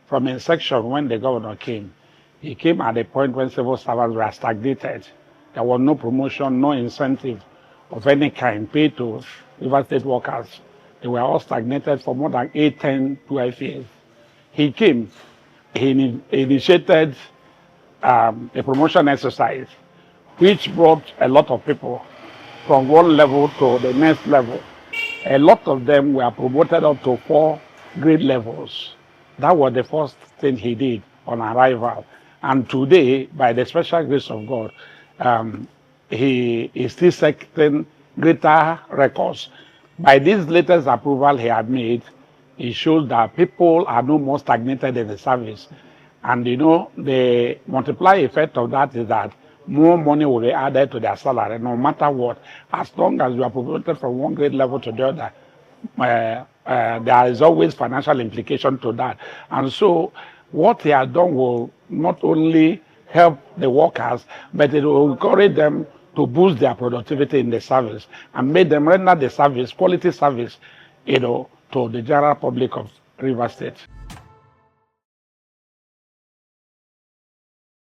from inception when the governor came. He came at a point when civil servants were stagnated. There was no promotion, no incentive of any kind paid to River State workers. They were all stagnated for more than 8, 10, 12 years. He came, he initiated a promotion exercise, which brought a lot of people from one level to the next level. A lot of them were promoted up to 4 grade levels. That was the first thing he did on arrival. And today, by the special grace of God, he is still setting greater records. By this latest approval he had made, it shows that people are no more stagnated in the service. And you know, the multiplier effect of that is that more money will be added to their salary, no matter what. As long as you are promoted from one grade level to the other, there is always financial implication to that. And so what he has done will not only help the workers, but it will encourage them to boost their productivity in the service and make them render the service, quality service, you know, to the general public of River State.